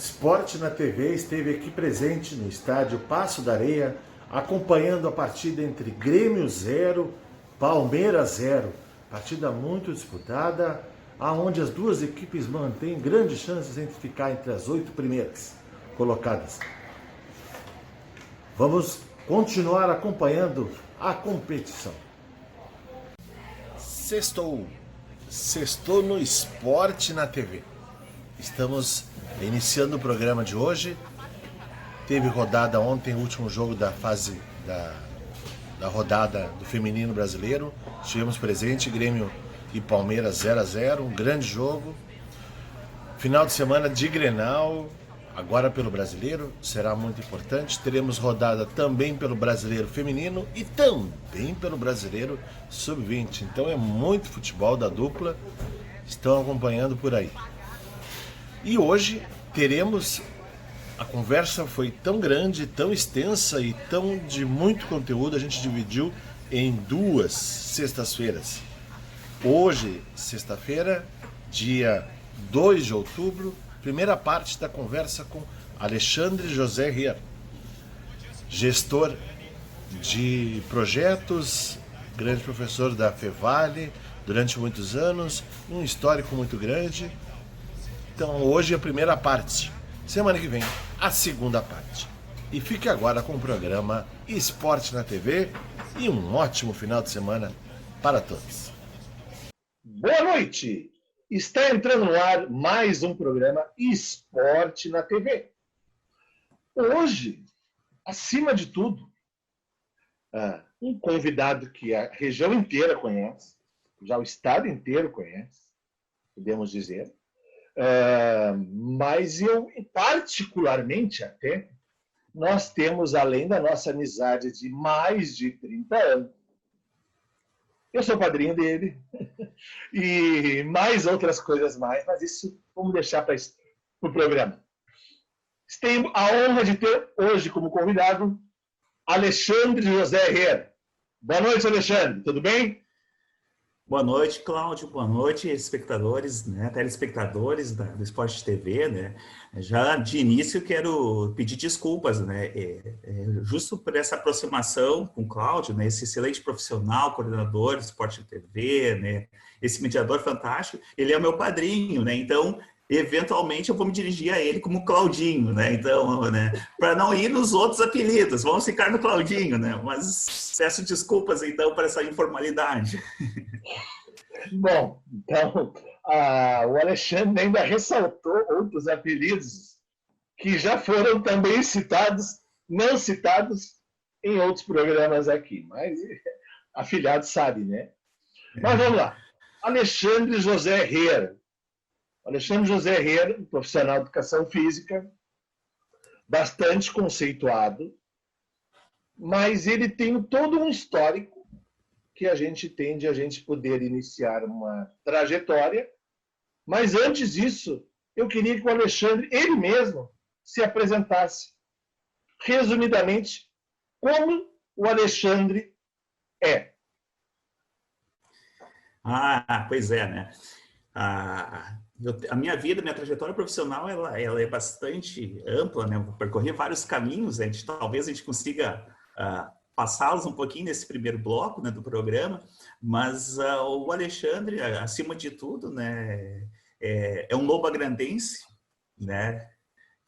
Esporte na TV esteve aqui presente no estádio Paço da Areia, acompanhando a partida entre Grêmio 0, Palmeiras 0. Partida muito disputada, aonde as duas equipes mantêm grandes chances de ficar entre as 8 primeiras colocadas. Vamos continuar acompanhando a competição. Sextou no Esporte na TV. Estamos iniciando o programa de hoje. Teve rodada ontem, o último jogo da fase da rodada do feminino brasileiro. Estivemos presente, Grêmio e Palmeiras 0-0, um grande jogo. Final de semana de Grenal, agora pelo brasileiro, será muito importante. Teremos rodada também pelo brasileiro feminino e também pelo brasileiro sub-20. Então é muito futebol da dupla, estão acompanhando por aí. E hoje teremos, a conversa foi tão grande, tão extensa e tão de muito conteúdo, a gente dividiu em 2 sextas-feiras. Hoje, sexta-feira, dia 2 de outubro, primeira parte da conversa com Alexandre José Herr, gestor de projetos, grande professor da Fevale durante muitos anos, um histórico muito grande. Então hoje é a primeira parte, semana que vem a segunda parte. E fique agora com o programa Esporte na TV e um ótimo final de semana para todos. Boa noite! Está entrando no ar mais um programa Esporte na TV. Hoje, acima de tudo, um convidado que a região inteira conhece, já o estado inteiro conhece, podemos dizer, mas eu, particularmente até, nós temos, além da nossa amizade de mais de 30 anos, eu sou padrinho dele, e mais outras coisas mais, mas isso vamos deixar para o programa. Tenho a honra de ter hoje como convidado Alexandre José Herr. Boa noite, Alexandre, tudo bem? Boa noite, Cláudio. Boa noite, espectadores, né, telespectadores do Esporte TV, né? Já de início quero pedir desculpas, né? Justo por essa aproximação com o Cláudio, né? Esse excelente profissional, coordenador do Esporte TV, né? Esse mediador fantástico, ele é o meu padrinho, né? Então, eventualmente eu vou me dirigir a ele como Claudinho, né? Então, né, para não ir nos outros apelidos, vamos ficar no Claudinho, né? Mas peço desculpas então por essa informalidade. Bom, então o Alexandre ainda ressaltou outros apelidos que já foram também citados, não citados em outros programas aqui, mas afilhado sabe, né? Mas vamos lá. Alexandre José Herr. Alexandre José Herr, profissional de educação física, bastante conceituado, mas ele tem todo um histórico que a gente tem de a gente poder iniciar uma trajetória. Mas antes disso, eu queria que o Alexandre, ele mesmo, se apresentasse resumidamente como o Alexandre é. Pois é, né? A minha vida, minha trajetória profissional, ela é bastante ampla, né? Eu percorri vários caminhos, talvez a gente consiga passá-los um pouquinho nesse primeiro bloco, né, do programa, mas o Alexandre, acima de tudo, né, é um lobagrandense, né?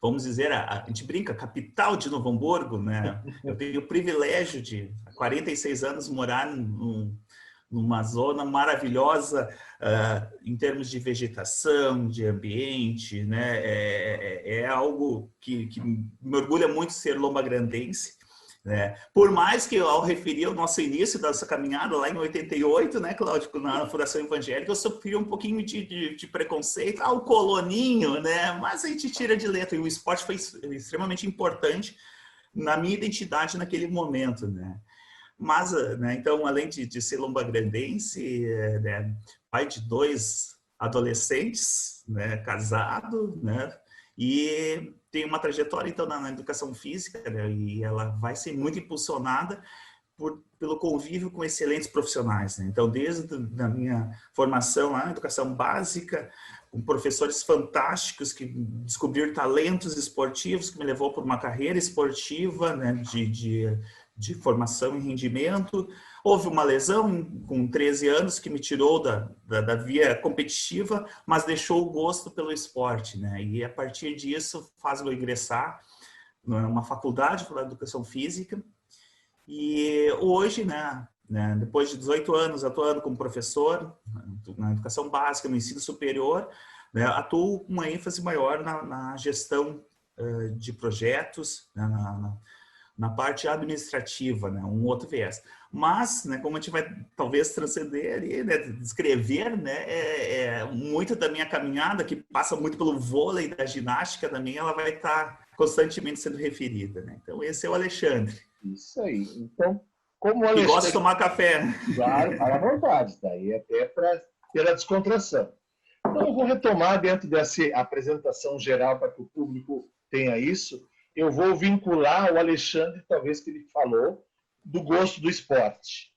Vamos dizer, a gente brinca, capital de Novo Hamburgo, né? Eu tenho o privilégio de, há 46 anos, morar numa zona maravilhosa em termos de vegetação, de ambiente, né? É algo que me orgulha muito ser lomba-grandense, né? Por mais que, ao referir ao nosso início dessa caminhada lá em 88, né, Cláudio, na Fundação Evangélica, eu sofri um pouquinho de preconceito, o coloninho, né? Mas a gente tira de letra, e o esporte foi extremamente importante na minha identidade naquele momento, né? Mas, né, então, além de ser lombagrandense, né, pai de 2 adolescentes, né, casado, né, e tem uma trajetória, então, na educação física, né, e ela vai ser muito impulsionada pelo convívio com excelentes profissionais, né? Então, desde a minha formação lá na educação básica, com professores fantásticos que descobriram talentos esportivos, que me levou para uma carreira esportiva, né, de formação em rendimento. Houve uma lesão com 13 anos que me tirou da via competitiva, mas deixou o gosto pelo esporte, né? E a partir disso faz-me ingressar numa faculdade de educação física. E hoje, né, depois de 18 anos atuando como professor na educação básica, no ensino superior, né, atuo com uma ênfase maior na gestão de projetos, né, na parte administrativa, né, um outro viés. Mas, né, como a gente vai talvez transcender ali, né, descrever, né, muito da minha caminhada, que passa muito pelo vôlei, da ginástica também, ela vai estar constantemente sendo referida, né? Então, esse é o Alexandre. Isso aí. Então, como o E Alexandre... gosta de tomar café. Claro, à vontade. Daí até para ter a descontração. Então, eu vou retomar dentro dessa apresentação geral para que o público tenha isso. Eu vou vincular o Alexandre, talvez que ele falou, do gosto do esporte.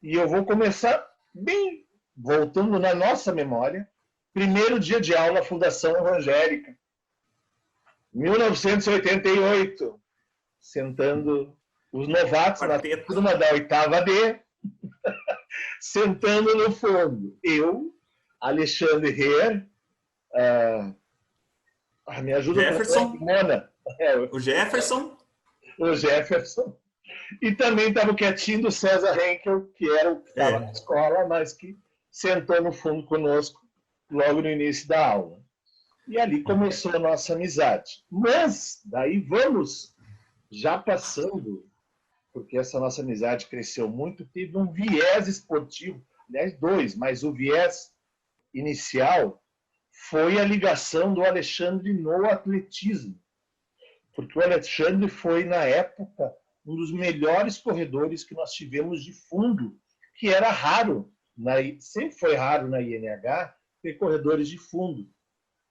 E eu vou começar bem voltando na nossa memória. Primeiro dia de aula, Fundação Evangélica. 1988. Sentando os novatos na turma da 8ª D, sentando no fundo. Eu, Alexandre Herr, me ajuda Jefferson, Mona. o Jefferson. O Jefferson. E também estava quietinho do César Henkel, que era o que estava na escola, mas que sentou no fundo conosco logo no início da aula. E ali começou a nossa amizade. Mas, daí vamos, já passando, porque essa nossa amizade cresceu muito, teve um viés esportivo, aliás, 2, mas o viés inicial foi a ligação do Alexandre no atletismo. Porque o Alexandre foi, na época, um dos melhores corredores que nós tivemos de fundo, que era raro, sempre foi raro na INH, ter corredores de fundo.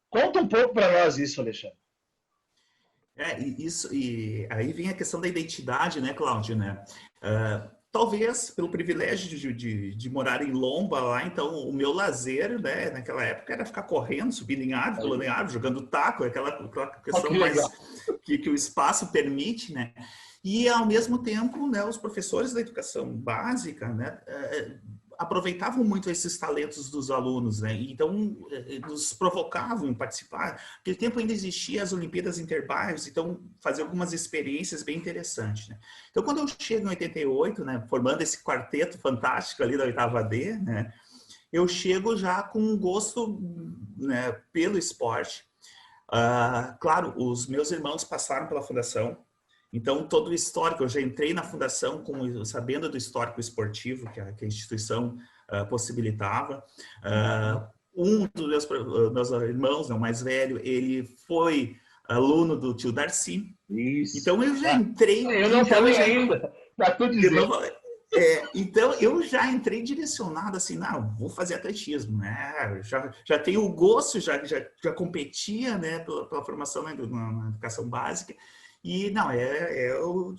Conta um pouco para nós isso, Alexandre. Isso, e aí vem a questão da identidade, né, Cláudio, né? Talvez pelo privilégio de morar em Lomba lá, então o meu lazer, né, naquela época era ficar correndo, subindo em árvore, pulando em árvore, jogando taco, aquela questão mais que o espaço permite, né? E ao mesmo tempo, né, os professores da educação básica, né, aproveitavam muito esses talentos dos alunos, né? Então nos provocavam em participar. Naquele tempo ainda existiam as Olimpíadas Interbairros, então fazia algumas experiências bem interessantes, né? Então quando eu chego em 88, né, formando esse quarteto fantástico ali da 8ª D, né, eu chego já com um gosto, né, pelo esporte. Claro, os meus irmãos passaram pela fundação. Então, todo o histórico, eu já entrei na fundação sabendo do histórico esportivo que a instituição possibilitava. Um dos meus irmãos, o mais velho, ele foi aluno do tio Darcy. Isso. Então, eu já entrei... Eu não falei ainda, para tu dizer. Então, eu já entrei direcionado assim, não, vou fazer atletismo, né? Já tenho o gosto, já competia, né, pela formação na educação básica. E não, é o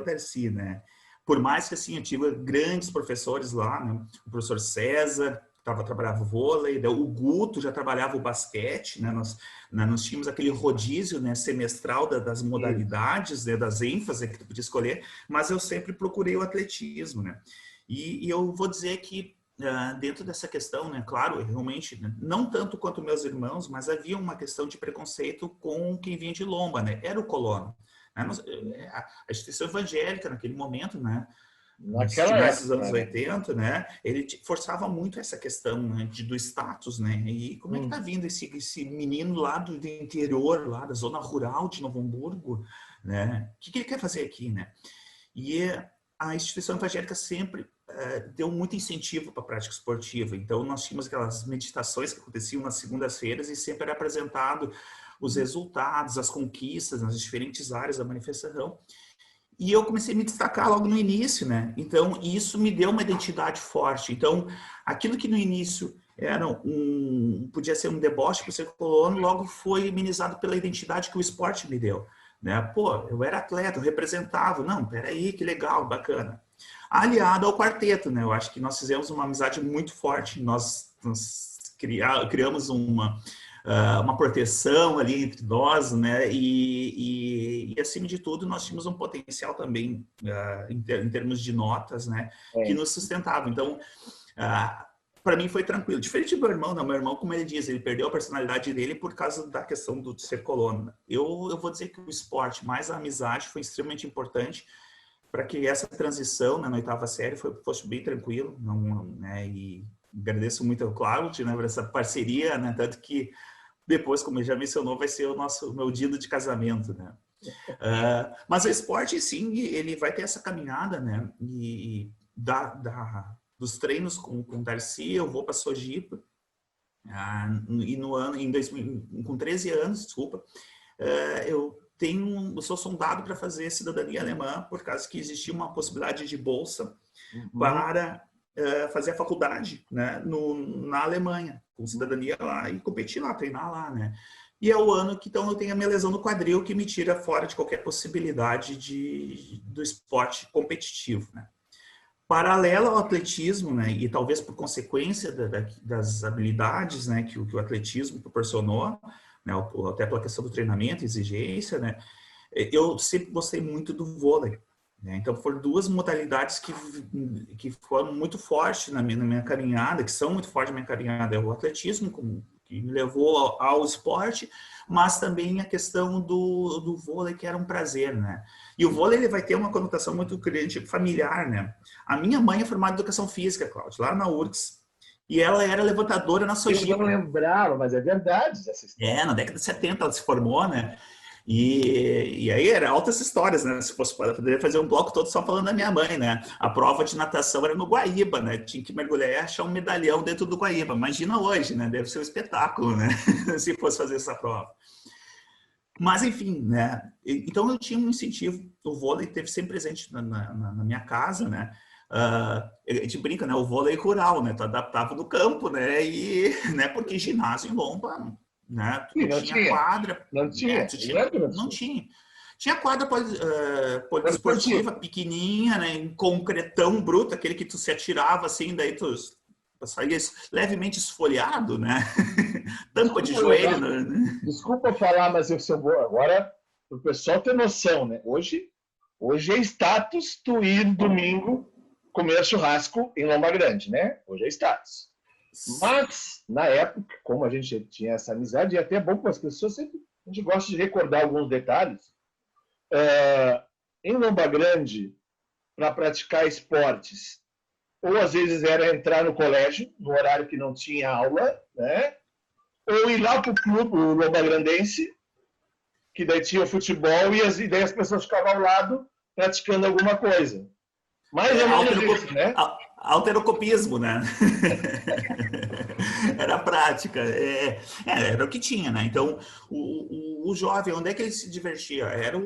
Darcy, né? Por mais que assim, eu tive grandes professores lá, né? O professor César, trabalhava o vôlei, o Guto já trabalhava o basquete, né? Nós tínhamos aquele rodízio, né, semestral das modalidades, né, das ênfases que tu podia escolher, mas eu sempre procurei o atletismo, né? E eu vou dizer que dentro dessa questão, né, claro, realmente, né, não tanto quanto meus irmãos, mas havia uma questão de preconceito com quem vinha de Lomba, né? Era o colono. Né? A instituição evangélica, naquele momento, né, dos anos 80, né, ele forçava muito essa questão, né, do status, né? E como é que tá vindo esse menino lá do interior, lá da zona rural de Novo Hamburgo, né? O que ele quer fazer aqui, né? E a instituição evangélica sempre deu muito incentivo para a prática esportiva. Então, nós tínhamos aquelas meditações que aconteciam nas segundas-feiras e sempre era apresentado os resultados, as conquistas nas diferentes áreas da manifestação. E eu comecei a me destacar logo no início, né? Então, isso me deu uma identidade forte. Então, aquilo que no início podia ser um deboche para ser colono, logo foi amenizado pela identidade que o esporte me deu. Né? Pô, eu era atleta, eu representava. Não, peraí, que legal, bacana. aliado ao quarteto, né? Eu acho que nós fizemos uma amizade muito forte, nós criamos uma proteção ali entre nós, né? E acima de tudo, nós tínhamos um potencial também em termos de notas, né? Que nos sustentava. Então, para mim foi tranquilo. Diferente do meu irmão, não. Meu irmão, como ele diz, ele perdeu a personalidade dele por causa da questão de ser colono. Eu vou dizer que o esporte mais a amizade foi extremamente importante para que essa transição, né, na 8ª série fosse bem tranquilo, né? E agradeço muito ao Cláudio, né, por essa parceria, né? Tanto que depois, como ele já mencionou, vai ser o meu dia de casamento, né? Mas o esporte, sim, ele vai ter essa caminhada, né? E dos treinos com o Darcy, eu vou para Sojipa, e com 13 anos, desculpa, eu sou sondado para fazer cidadania alemã, por causa que existia uma possibilidade de bolsa para fazer a faculdade, né, na Alemanha, com cidadania lá e competir lá, treinar lá, né? E é o ano que então eu tenho a minha lesão no quadril que me tira fora de qualquer possibilidade do esporte competitivo, né? Paralelo ao atletismo, né, e talvez por consequência das habilidades, né, que o atletismo proporcionou, né, até pela questão do treinamento, exigência, né, eu sempre gostei muito do vôlei, né? Então foram duas modalidades que foram muito fortes na minha caminhada, que são muito fortes na minha caminhada, o atletismo, que me levou ao esporte, mas também a questão do vôlei, que era um prazer, né? E o vôlei ele vai ter uma conotação muito grande familiar, né? A minha mãe é formada em educação física, Cláudio, lá na URGS, e ela era levantadora na Sojipa. Eu não lembrava, mas é verdade essa história. Na década de 70 ela se formou, né? E aí eram altas histórias, né? Se fosse, poderia fazer um bloco todo só falando da minha mãe, né? A prova de natação era no Guaíba, né? Tinha que mergulhar e achar um medalhão dentro do Guaíba. Imagina hoje, né? Deve ser um espetáculo, né? Se fosse fazer essa prova. Mas, enfim, né? Então eu tinha um incentivo. O vôlei esteve sempre presente na minha casa, né? A gente brinca, né? O vôlei rural, né? Tu adaptava no campo, né? E, né? Porque ginásio em Lomba, né? Não tinha quadra. Não tinha. Não tinha. Tinha quadra poliesportiva, pequenininha, né? Em concretão bruto, aquele que tu se atirava assim, daí tu saía levemente esfoliado, né? Tampa de joelho. Né? Desculpa falar, mas eu vou agora, para o pessoal ter noção, né? Hoje é status tu ir domingo comer churrasco em Lomba Grande, né? Hoje é status. Mas, na época, como a gente tinha essa amizade, e até é bom para as pessoas, sempre a gente gosta de recordar alguns detalhes. Em Lomba Grande, para praticar esportes, ou às vezes era entrar no colégio, no horário que não tinha aula, né? Ou ir lá para o clube, o Lomba Grandense, que daí tinha o futebol, e daí as pessoas ficavam ao lado praticando alguma coisa. Mais ou menos isso, né? Alterocopismo, né? Era prática, era o que tinha, né? Então, o jovem, onde é que ele se divertia? Era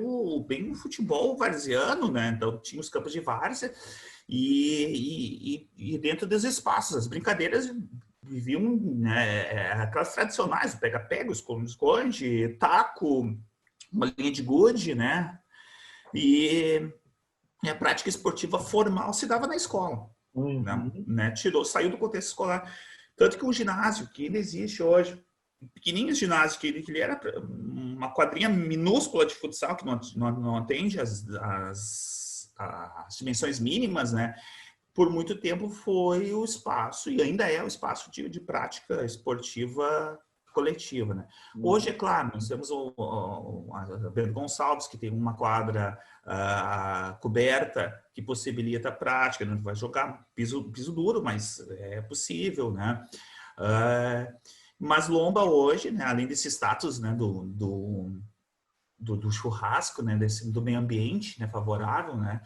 bem o futebol varziano, né? Então, tinha os campos de várzea e dentro dos espaços, as brincadeiras viviam, né, aquelas tradicionais, pega-pega, esconde-esconde, taco, uma linha de gude, né? E a prática esportiva formal se dava na escola. Né? Saiu do contexto escolar. Tanto que o ginásio, que ainda existe hoje, pequenininho ginásio, que ele era uma quadrinha minúscula de futsal, que não atende as dimensões mínimas, né? Por muito tempo foi o espaço, e ainda é o espaço de prática esportiva coletiva, né? Hoje, é claro, nós temos a Bento Gonçalves, que tem uma quadra coberta que possibilita a prática, não vai jogar piso duro, mas é possível, né? Mas Lomba hoje, né, além desse status, né, do churrasco, né, do meio ambiente, né, favorável, né,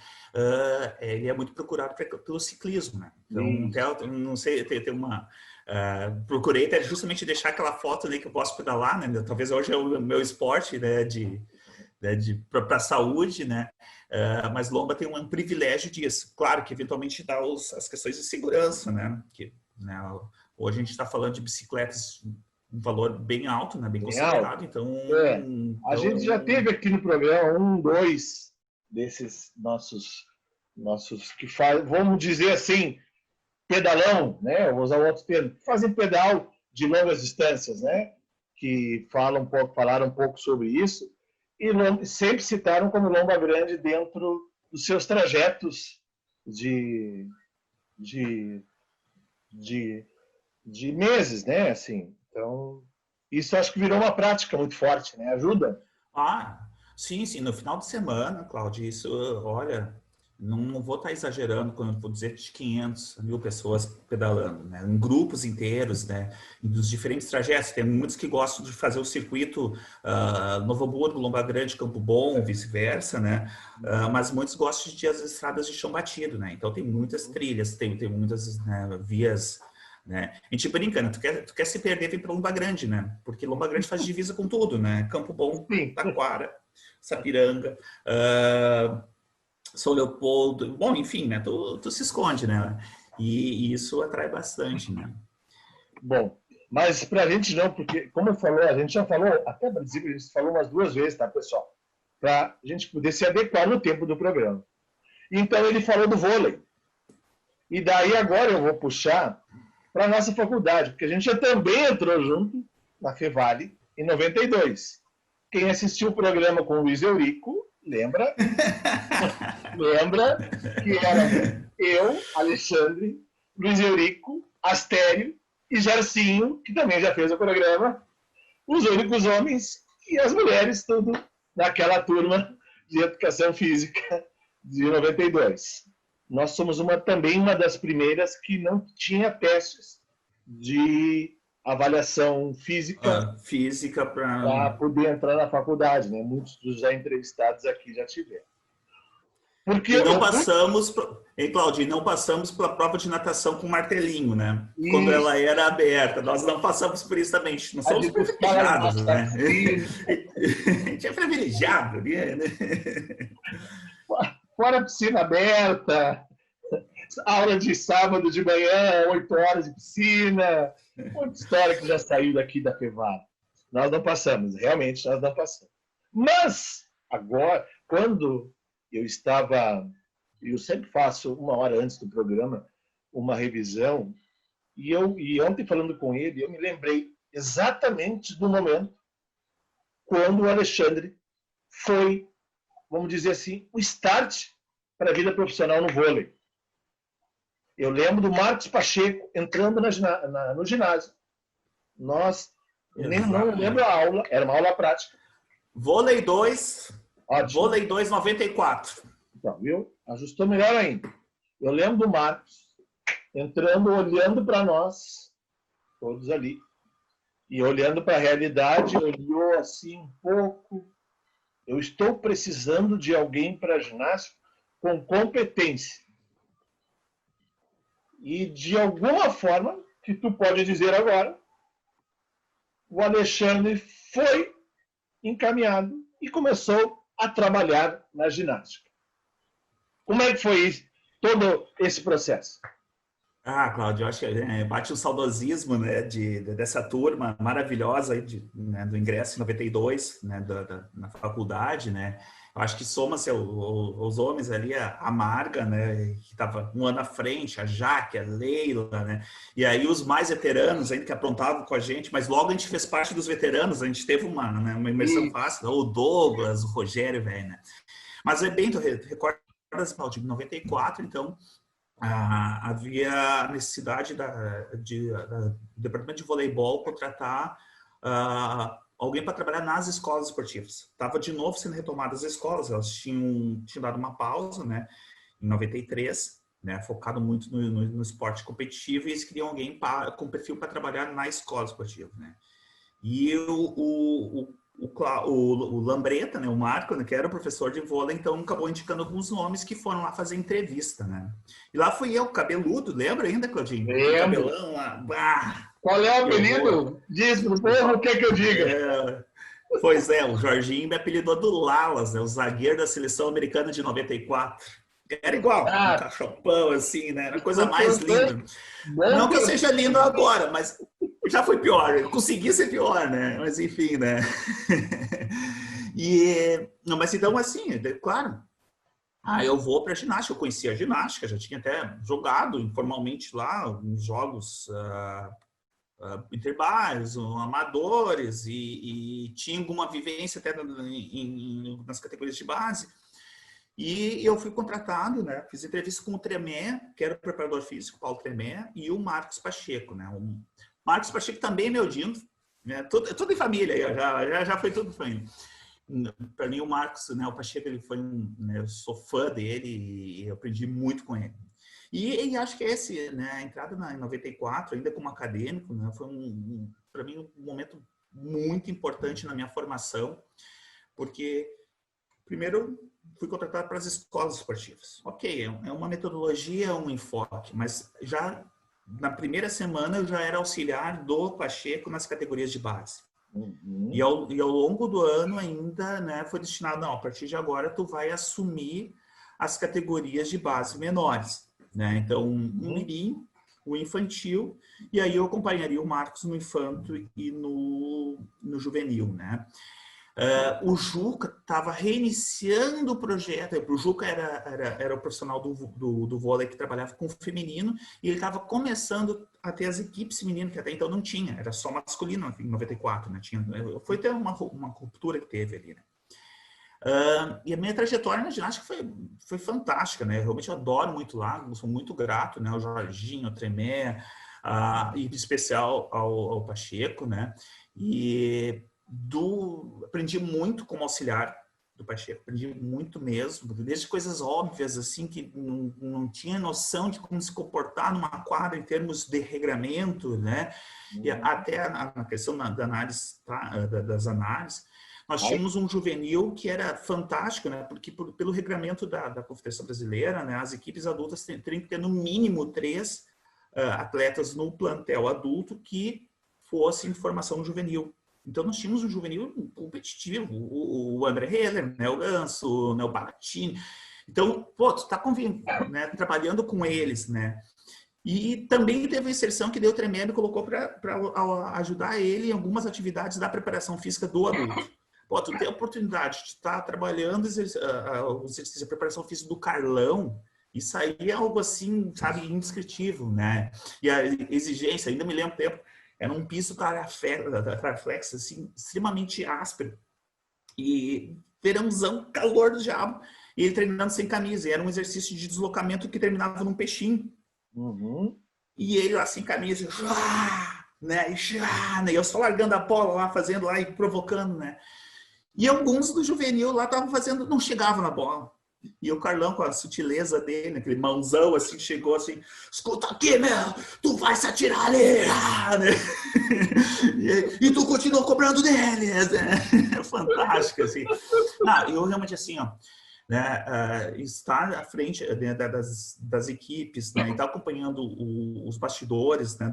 ele é muito procurado pelo ciclismo, né? Então, até, não sei, tem uma... procurei até justamente deixar aquela foto ali que eu posso pedalar, né? Talvez hoje é o meu esporte, né, para a saúde, né? Mas Lomba tem um privilégio disso. Claro que eventualmente dá as questões de segurança, né? Que, né, hoje a gente está falando de bicicletas um valor bem alto, né? Bem considerado. Então, a gente já teve aqui no programa 2 desses nossos nossos que fazem, vamos dizer assim, pedalão, né? Vou usar outro termo, fazem pedal de longas distâncias, né? Que falaram um pouco sobre isso e sempre citaram como Lomba Grande dentro dos seus trajetos de, de, de meses, né? Assim, então, isso acho que virou uma prática muito forte, né? Ajuda. Ah, sim, sim, no final de semana, Cláudio, isso, olha, não vou estar exagerando quando eu vou dizer de 500 mil pessoas pedalando, né? Em grupos inteiros, né? Dos diferentes trajetos. Tem muitos que gostam de fazer o circuito Novo Hamburgo, Lomba Grande, Campo Bom, vice-versa, né? Mas muitos gostam de as estradas de chão batido, né? Então tem muitas trilhas, tem muitas, né, vias, né? A gente brinca, né? Tu quer se perder, vem para Lomba Grande, né? Porque Lomba Grande faz divisa com tudo, né? Campo Bom, Taquara, Sapiranga, São Leopoldo, bom, enfim, né? Tu se esconde, né? E isso atrai bastante, né? Bom, mas para a gente não, porque, como eu falou, a gente já falou, até a princípio, a gente falou umas 2 vezes, tá, pessoal? Para a gente poder se adequar no tempo do programa. Então, ele falou do vôlei. E daí, agora eu vou puxar para a nossa faculdade, porque a gente já também entrou junto na Fevale em 92. Quem assistiu o programa com o Luiz Eurico, lembra? Lembra que era eu, Alexandre, Luiz Eurico, Astério e Jarcinho, que também já fez o programa, os únicos homens e as mulheres, tudo naquela turma de Educação Física de 92. Nós somos também uma das primeiras que não tinha testes de avaliação física para poder entrar na faculdade, né? Muitos dos já entrevistados aqui já tiveram. Porque não passamos, hein, Claudio, não passamos pela prova de natação com martelinho, né? Isso. Quando ela era aberta. Nós não passamos por isso também. Não somos privilegiados, né? A gente é privilegiado, né? Fora a piscina aberta, aula de sábado de manhã, 8 horas de piscina, muita história que já saiu daqui da Fevale. Nós não passamos, realmente nós não passamos. Mas, agora, quando eu sempre faço 1 hora antes do programa uma revisão, e ontem falando com ele, eu me lembrei exatamente do momento quando o Alexandre foi, vamos dizer assim, o start para a vida profissional no vôlei. Eu lembro do Marcos Pacheco entrando no ginásio. Não lembro a aula, era uma aula prática. Vôlei 2, ótimo. Vôlei 2, 94. Então, viu? Ajustou melhor ainda. Eu lembro do Marcos entrando, olhando para nós, todos ali, e olhando para a realidade, olhou assim um pouco. Eu estou precisando de alguém para ginásio com competência. E de alguma forma, que tu pode dizer agora, o Alexandre foi encaminhado e começou a trabalhar na ginástica. Como é que foi todo esse processo? Ah, Cláudio, eu acho que bate o saudosismo, né, dessa turma maravilhosa aí né, do ingresso em 92, né, na faculdade, né? Eu acho que soma-se os homens ali, a Marga, né, que estava 1 ano à frente, a Jaque, a Leila, né? E aí os mais veteranos ainda que aprontavam com a gente, mas logo a gente fez parte dos veteranos, a gente teve uma imersão fácil, o Douglas, o Rogério, velho, né? Mas é bem, tu recordas, Cláudio, em 94, então, havia a necessidade do departamento de voleibol contratar alguém para trabalhar nas escolas esportivas. Estava de novo sendo retomadas as escolas, elas tinham dado uma pausa, né, em 93, né, focado muito no esporte competitivo, e eles queriam alguém com perfil para trabalhar na escola esportiva, né. E o Lambreta, né, o Marco, né, que era o professor de vôlei, então acabou indicando alguns nomes que foram lá fazer entrevista, né? E lá fui eu, cabeludo, lembra ainda, Claudinho? Lembro. Cabelão lá. Qual é o apelido? Diz pro povo o que eu diga. Pois é, o Jorginho me apelidou do Lalas, né, o zagueiro da seleção americana de 94. Era igual, um cachopão, assim, né? Era a coisa mais linda. Não que eu seja lindo agora, mas já foi pior. Eu consegui ser pior, né? Mas enfim, né? Mas então, assim, claro, eu vou para a ginástica. Eu conhecia a ginástica, já tinha até jogado informalmente lá uns jogos interbairros, amadores, e tinha alguma vivência até nas categorias de base. E eu fui contratado, né? Fiz entrevista com o Tremé, que era o preparador físico, Paulo Tremé, e o Marcos Pacheco, né? O Marcos Pacheco também é meu dino, né? Tudo em família, já foi tudo família. Para mim, o Marcos, né? O Pacheco, ele foi né? Eu sou fã dele e eu aprendi muito com ele. E acho que esse, né? A entrada em 94, ainda como acadêmico, né? Foi para mim um momento muito importante na minha formação, porque primeiro fui contratado para as escolas esportivas. Ok, é uma metodologia, um enfoque, mas já na primeira semana eu já era auxiliar do Pacheco nas categorias de base. Uhum. E ao longo do ano ainda, né, foi destinado, não, a partir de agora tu vai assumir as categorias de base menores, né? Então, o mirim, o infantil, e aí eu acompanharia o Marcos no infanto e no juvenil, né? O Juca estava reiniciando o projeto. O Juca era o profissional do vôlei que trabalhava com o feminino, e ele estava começando a ter as equipes femininas, que até então não tinha, era só masculino em 94, né? Foi até uma ruptura que teve ali, né? E a minha trajetória na ginástica foi fantástica, né? Realmente eu adoro muito lá, sou muito grato, né? O Jorginho, o Tremé, e em especial ao Pacheco, né? E aprendi muito como auxiliar do Pacheco, aprendi muito mesmo, desde coisas óbvias, assim, que não tinha noção de como se comportar numa quadra em termos de regramento, né? E até na questão da análise, das análises. Nós tínhamos um juvenil que era fantástico, né? Porque pelo regramento da Confederação Brasileira, né? As equipes adultas teriam que ter no mínimo 3 atletas no plantel adulto que fossem de formação juvenil. Então, nós tínhamos um juvenil competitivo, o André Heller, né, o Ganso, né, o Balatini. Então, pô, tu tá né, trabalhando com eles, né? E também teve a inserção que deu Tremé me colocou para ajudar ele em algumas atividades da preparação física do adulto. Pô, tu tem a oportunidade de estar trabalhando o exercício de preparação física do Carlão, isso aí é algo assim, sabe, indescritível, né? E a exigência, ainda me lembro o tempo, era um piso Taraflex, assim, extremamente áspero. E verãozão, calor do diabo. E ele treinando sem camisa. E era um exercício de deslocamento que terminava num peixinho. Uhum. E ele lá sem camisa, né? E eu só largando a bola lá, fazendo lá e provocando, né? E alguns do juvenil lá estavam fazendo, não chegavam na bola. E o Carlão, com a sutileza dele, aquele mãozão assim, chegou assim, escuta aqui, meu, tu vai se atirar ali, né? e tu continua cobrando dele, né? Fantástico, assim. Eu realmente, assim, ó, né, estar à frente, né, das equipes, né, e estar acompanhando os bastidores, né,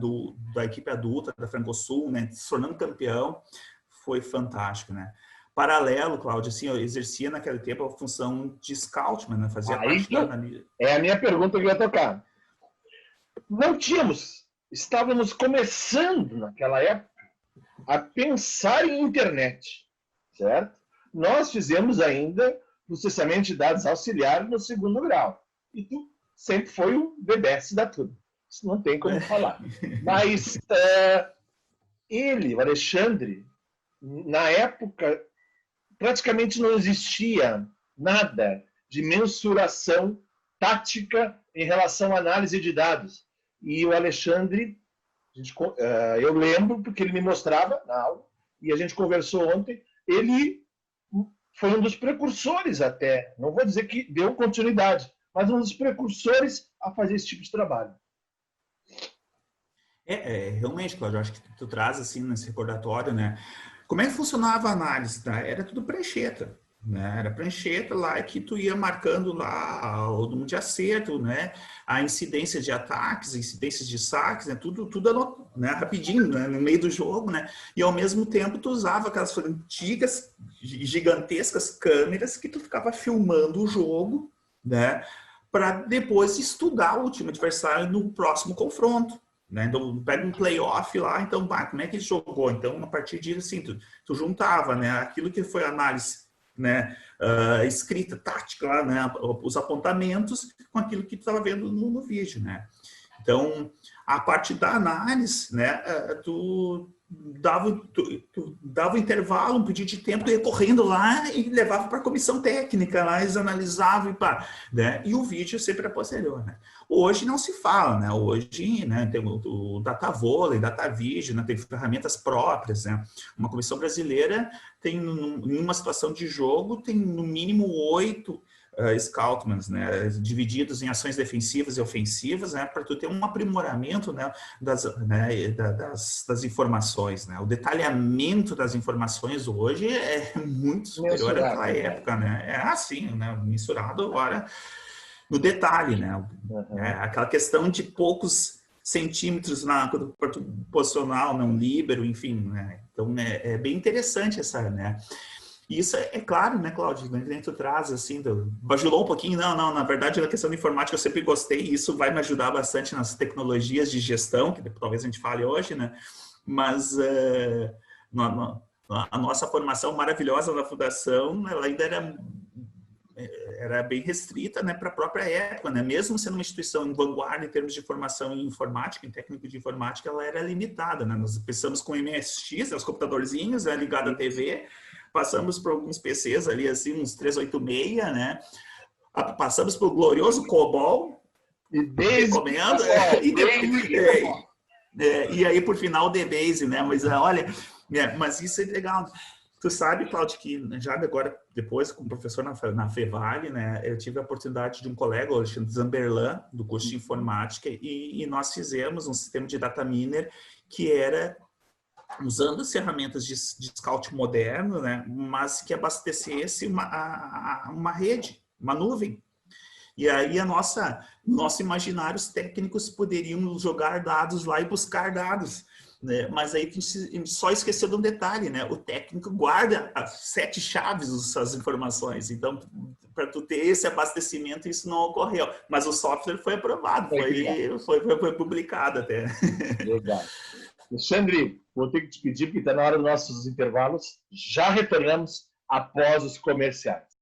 da equipe adulta, da Francosul, né, se tornando campeão, foi fantástico, né? Paralelo, Cláudio, assim, eu exercia naquele tempo a função de scoutman, né? Fazia parte da... É a minha pergunta que eu ia tocar. Não estávamos começando naquela época a pensar em internet, certo? Nós fizemos ainda processamento de dados auxiliar no 2º grau. E tu sempre foi o bebê da tudo. Isso não tem como falar. Mas ele, o Alexandre, na época, praticamente não existia nada de mensuração tática em relação à análise de dados. E o Alexandre, eu lembro, porque ele me mostrava na aula, e a gente conversou ontem, ele foi um dos precursores até, não vou dizer que deu continuidade, mas um dos precursores a fazer esse tipo de trabalho. Realmente, Cláudio, eu acho que tu traz assim nesse recordatório, né? Como é que funcionava a análise? Tá? Era tudo prancheta, né? Era prancheta lá que tu ia marcando lá o número de acerto, né? A incidência de ataques, incidências de saques, né? Tudo né? Rapidinho, né? No meio do jogo, né? E ao mesmo tempo tu usava aquelas antigas, gigantescas câmeras que tu ficava filmando o jogo, né? Para depois estudar o time adversário no próximo confronto. Né? Então, pega um playoff lá, então, como é que ele jogou? Então, a partir disso, assim, tu juntava, né, aquilo que foi a análise né, escrita, tática lá, né, os apontamentos com aquilo que tu estava vendo no vídeo, né. Então, a parte da análise, né, tu dava um intervalo, um pedido de tempo, tu ia correndo lá e levava para a comissão técnica, lá eles analisavam e pá, né? E o vídeo sempre a posterior, né? Hoje não se fala, né? Hoje, né, tem o DataVolley, DataVideo, né, tem ferramentas próprias, né? Uma comissão brasileira tem, em uma situação de jogo, tem no mínimo 8 scoutmans, né, divididos em ações defensivas e ofensivas, né, para tu ter um aprimoramento, né, das informações, né. O detalhamento das informações hoje é muito superior àquela época, né. É assim, né, mensurado agora no detalhe, né. Aquela questão de poucos centímetros quando tu posicionar, um líbero, enfim, né. Então é bem interessante essa, né. E isso é claro, né, Cláudio? Tu traz, assim, bajulou um pouquinho. Não, na verdade, na questão da informática eu sempre gostei e isso vai me ajudar bastante nas tecnologias de gestão, que talvez a gente fale hoje, né? Mas a nossa formação maravilhosa na fundação, ela ainda era bem restrita, né, para a própria época, né? Mesmo sendo uma instituição em vanguarda em termos de formação em informática, em técnico de informática, ela era limitada, né? Nós começamos com MSX, né, os computadorzinhos, né, ligado à TV, passamos por alguns PCs ali, assim, uns 386, né? Passamos pelo glorioso COBOL, recomendo, e aí, por final, o DBase, né? Mas, olha, mas isso é legal. Tu sabe, Cláudio, que já agora, depois, como professor na Fevale, né, eu tive a oportunidade de um colega, o Alexandre Zamberlan, do curso de informática, e nós fizemos um sistema de data miner que era usando as ferramentas de scout moderno, né, mas que abastecesse uma rede, uma nuvem. E aí nossos imaginários técnicos poderiam jogar dados lá e buscar dados, né? Mas aí a gente só esqueceu de um detalhe, né? O técnico guarda as 7 chaves dessas informações. Então, para tu ter esse abastecimento, isso não ocorreu. Mas o software foi aprovado, foi publicado até. Legal. Alexandre, vou ter que te pedir, porque está na hora dos nossos intervalos. Já retornamos após os comerciais.